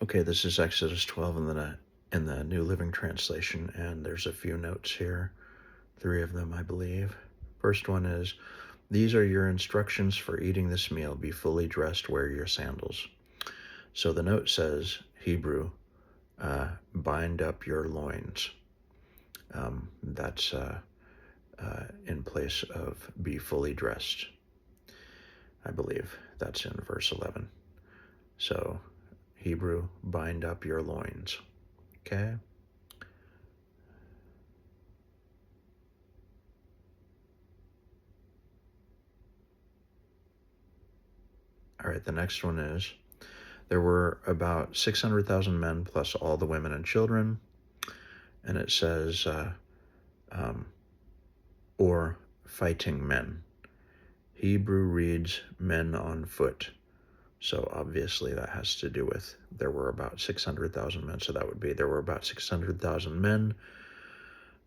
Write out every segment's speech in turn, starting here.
Okay, this is Exodus 12 in the New Living Translation, and there's a few notes here, 3 of them, I believe. First one is, these are your instructions for eating this meal. Be fully dressed, wear your sandals. So the note says, Hebrew, bind up your loins. That's in place of be fully dressed. I believe that's in verse 11. So, Hebrew, bind up your loins. Okay? All right, the next one is, there were about 600,000 men plus all the women and children. And it says, um, or fighting men. Hebrew reads men on foot. So obviously that has to do with there were about 600,000 men. So that would be there were about 600,000 men.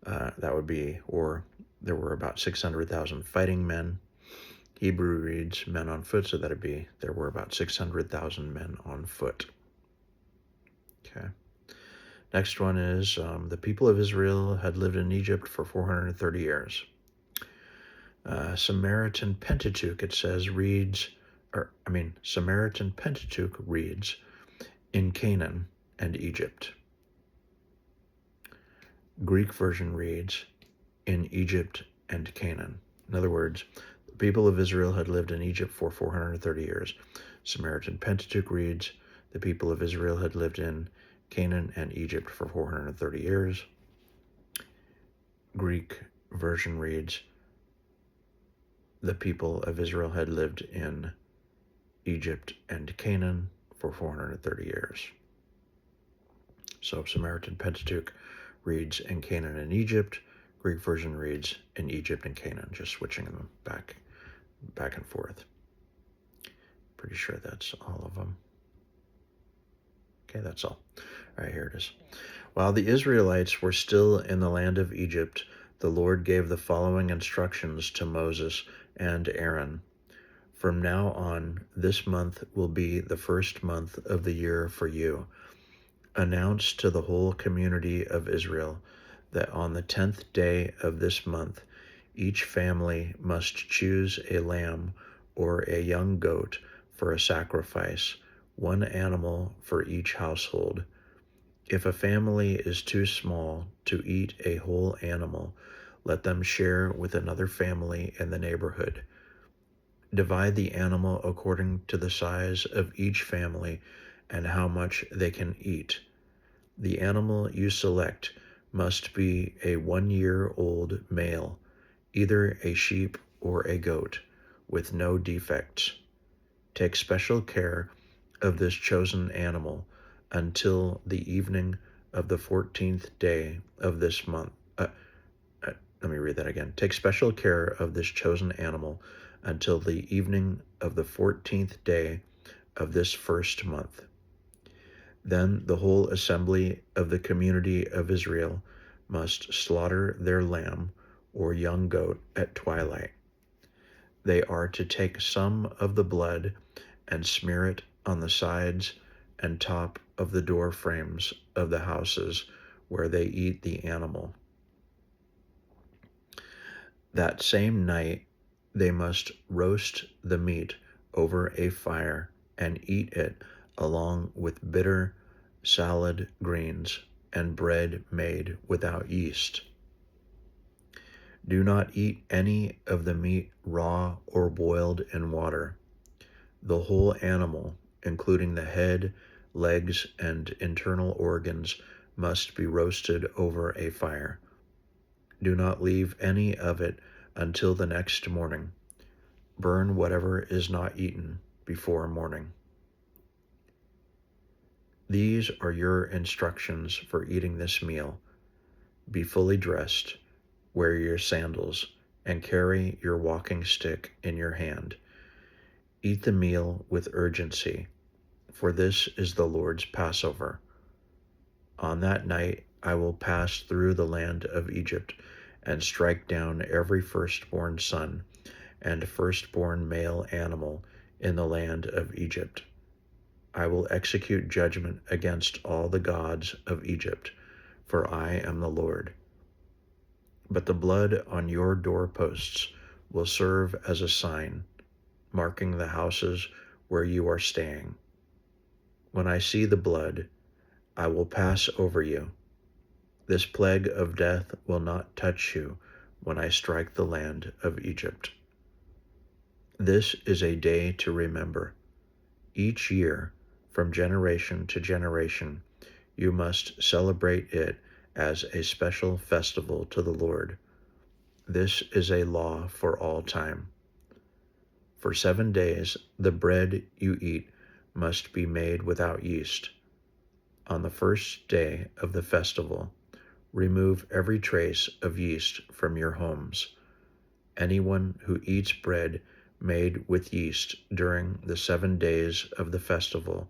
That would be, or there were about 600,000 fighting men. Hebrew reads men on foot, so that'd be there were about 600,000 men on foot. Okay. Next one is the people of Israel had lived in Egypt for 430 years. Samaritan Pentateuch, it says, Samaritan Pentateuch reads in Canaan and Egypt. Greek version reads in Egypt and Canaan. In other words, the people of Israel had lived in Egypt for 430 years. Samaritan Pentateuch reads the people of Israel had lived in Canaan and Egypt for 430 years. Greek version reads the people of Israel had lived in Egypt and Canaan for 430 years. So Samaritan Pentateuch reads in Canaan and Egypt. Greek version reads in Egypt and Canaan, just switching them back and forth. Pretty sure that's all of them. Okay, that's all. All right, here it is. While the Israelites were still in the land of Egypt, the Lord gave the following instructions to Moses and Aaron. From now on, this month will be the first month of the year for you. Announce to the whole community of Israel that on the 10th day of this month, each family must choose a lamb or a young goat for a sacrifice, one animal for each household. If a family is too small to eat a whole animal, let them share with another family in the neighborhood. Divide the animal according to the size of each family and how much they can eat. The animal you select must be a 1-year-old male, either a sheep or a goat, with no defects. Take special care of this chosen animal until the evening of the 14th day of this month. Let me read that again. Take special care of this chosen animal until the evening of the 14th day of this first month. Then the whole assembly of the community of Israel must slaughter their lamb or young goat at twilight. They are to take some of the blood and smear it on the sides and top of the door frames of the houses where they eat the animal. That same night they must roast the meat over a fire and eat it along with bitter salad greens and bread made without yeast. Do not eat any of the meat raw or boiled in water. The whole animal, including the head, legs, and internal organs, must be roasted over a fire. Do not leave any of it until the next morning. Burn whatever is not eaten before morning. These are your instructions for eating this meal. Be fully dressed, wear your sandals, and carry your walking stick in your hand. Eat the meal with urgency, for this is the Lord's Passover. On that night I will pass through the land of Egypt and strike down every firstborn son and firstborn male animal in the land of Egypt. I will execute judgment against all the gods of Egypt, for I am the Lord. But the blood on your doorposts will serve as a sign, marking the houses where you are staying. When I see the blood, I will pass over you. This plague of death will not touch you when I strike the land of Egypt. This is a day to remember. Each year, from generation to generation, you must celebrate it as a special festival to the Lord. This is a law for all time. For 7 days, the bread you eat must be made without yeast. On the first day of the festival, remove every trace of yeast from your homes. Anyone who eats bread made with yeast during the 7 days of the festival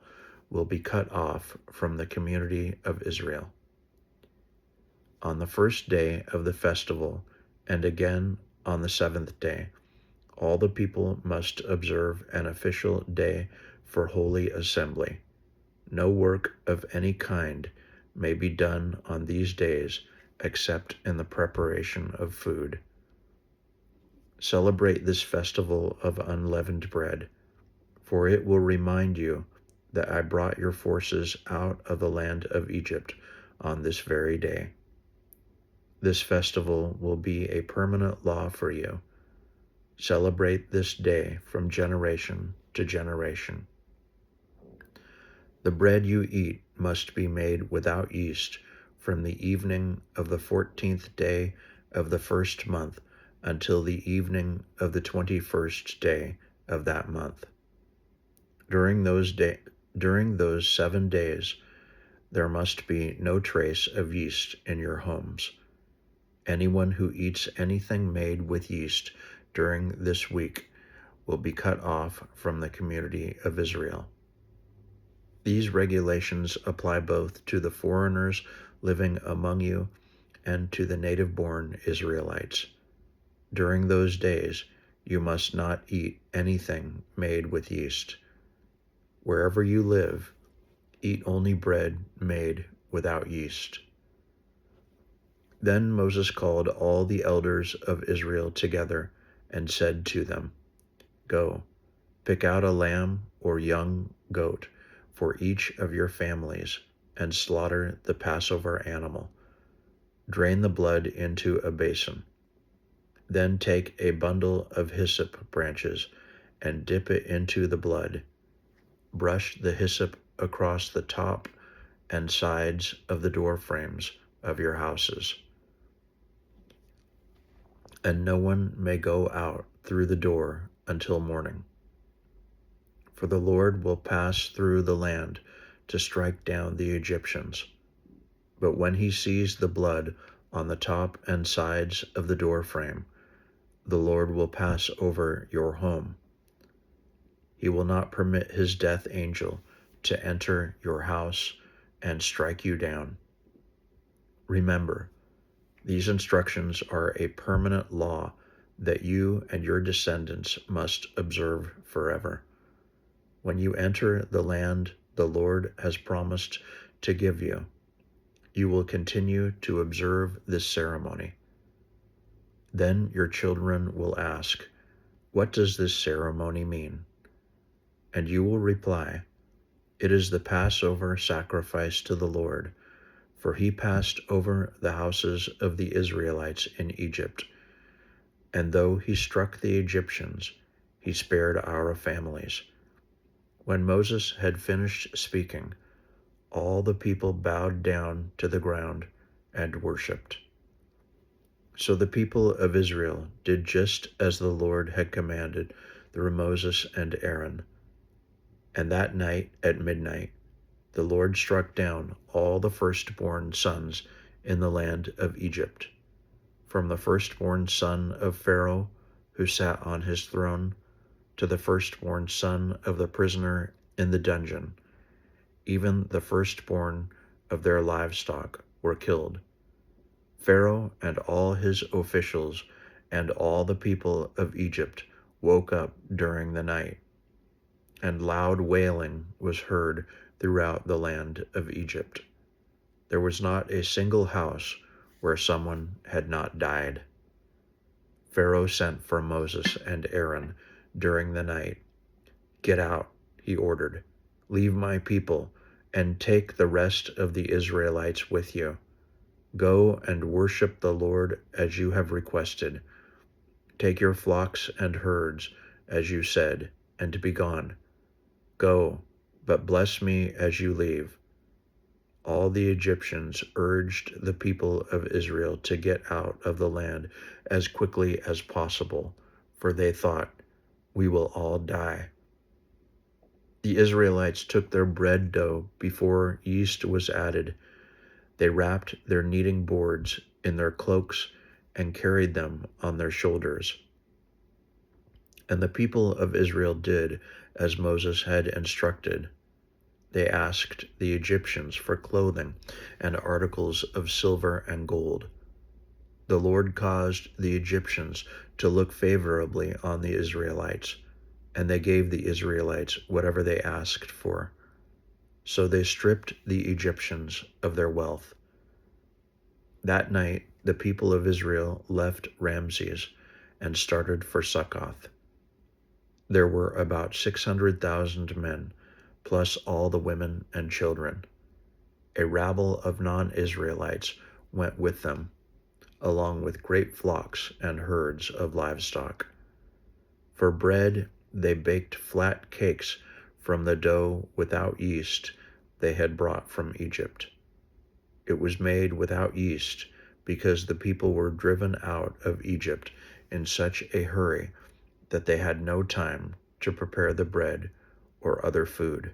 will be cut off from the community of Israel. On the first day of the festival, and again on the 7th day, all the people must observe an official day for holy assembly. No work of any kind may be done on these days except in the preparation of food. Celebrate this festival of unleavened bread, for it will remind you that I brought your forces out of the land of Egypt on this very day. This festival will be a permanent law for you. Celebrate this day from generation to generation. The bread you eat must be made without yeast from the evening of the 14th day of the first month until the evening of the 21st day of that month. During those 7 days, there must be no trace of yeast in your homes. Anyone who eats anything made with yeast during this week will be cut off from the community of Israel. These regulations apply both to the foreigners living among you and to the native-born Israelites. During those days, you must not eat anything made with yeast. Wherever you live, eat only bread made without yeast. Then Moses called all the elders of Israel together and said to them, Go, pick out a lamb or young goat for each of your families and slaughter the Passover animal. Drain the blood into a basin. Then take a bundle of hyssop branches and dip it into the blood. Brush the hyssop across the top and sides of the door frames of your houses. And no one may go out through the door until morning. For the Lord will pass through the land to strike down the Egyptians. But when he sees the blood on the top and sides of the door frame, the Lord will pass over your home. He will not permit his death angel to enter your house and strike you down. Remember, these instructions are a permanent law that you and your descendants must observe forever. When you enter the land the Lord has promised to give you, you will continue to observe this ceremony. Then your children will ask, What does this ceremony mean? And you will reply, It is the Passover sacrifice to the Lord, for he passed over the houses of the Israelites in Egypt. And though he struck the Egyptians, he spared our families. When Moses had finished speaking, all the people bowed down to the ground and worshipped. So the people of Israel did just as the Lord had commanded through Moses and Aaron. And that night at midnight, the Lord struck down all the firstborn sons in the land of Egypt, from the firstborn son of Pharaoh who sat on his throne to the firstborn son of the prisoner in the dungeon. Even the firstborn of their livestock were killed. Pharaoh and all his officials and all the people of Egypt woke up during the night. and loud wailing was heard throughout the land of Egypt. There was not a single house where someone had not died. Pharaoh sent for Moses and Aaron during the night. "Get out," he ordered. "Leave my people and take the rest of the Israelites with you. Go and worship the Lord as you have requested. Take your flocks and herds, as you said, and be gone. Go, but bless me as you leave." All the Egyptians urged the people of Israel to get out of the land as quickly as possible, for they thought, "We will all die." The Israelites took their bread dough before yeast was added. They wrapped their kneading boards in their cloaks and carried them on their shoulders. And the people of Israel did as Moses had instructed. They asked the Egyptians for clothing and articles of silver and gold. The Lord caused the Egyptians to look favorably on the Israelites, and they gave the Israelites whatever they asked for. So they stripped the Egyptians of their wealth. That night, the people of Israel left Ramses and started for Succoth. There were about 600,000 men, plus all the women and children. A rabble of non-Israelites went with them, along with great flocks and herds of livestock. For bread, they baked flat cakes from the dough without yeast they had brought from Egypt. It was made without yeast because the people were driven out of Egypt in such a hurry that they had no time to prepare the bread or other food.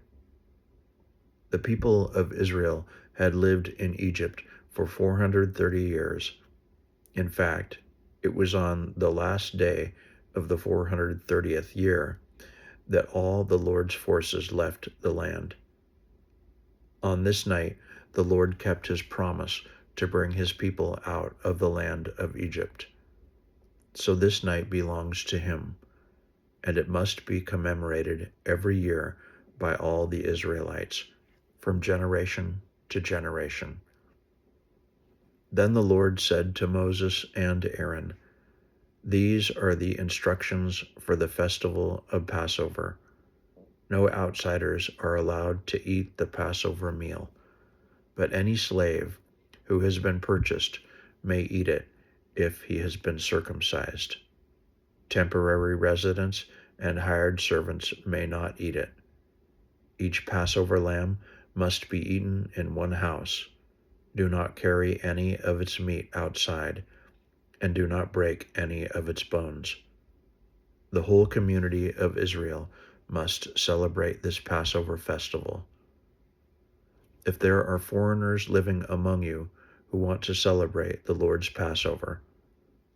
The people of Israel had lived in Egypt for 430 years. In fact, it was on the last day of the 430th year that all the Lord's forces left the land. On this night, the Lord kept his promise to bring his people out of the land of Egypt. So this night belongs to him, and it must be commemorated every year by all the Israelites, from generation to generation. Then the Lord said to Moses and Aaron, "These are the instructions for the festival of Passover. No outsiders are allowed to eat the Passover meal, but any slave who has been purchased may eat it if he has been circumcised. Temporary residents and hired servants may not eat it. Each Passover lamb must be eaten in one house. Do not carry any of its meat outside, and do not break any of its bones. The whole community of Israel must celebrate this Passover festival. If there are foreigners living among you who want to celebrate the Lord's Passover,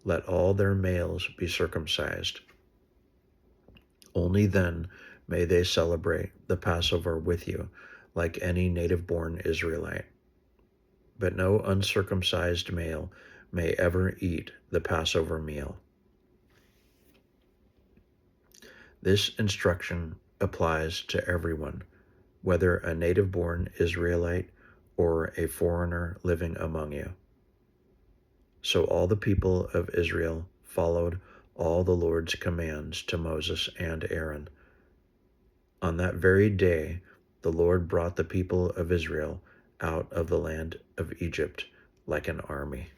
let all their males be circumcised. Only then may they celebrate the Passover with you like any native-born Israelite. But no uncircumcised male may ever eat the Passover meal." This instruction applies to everyone, whether a native-born Israelite or a foreigner living among you. So all the people of Israel followed all the Lord's commands to Moses and Aaron. On that very day, the Lord brought the people of Israel out of the land of Egypt like an army.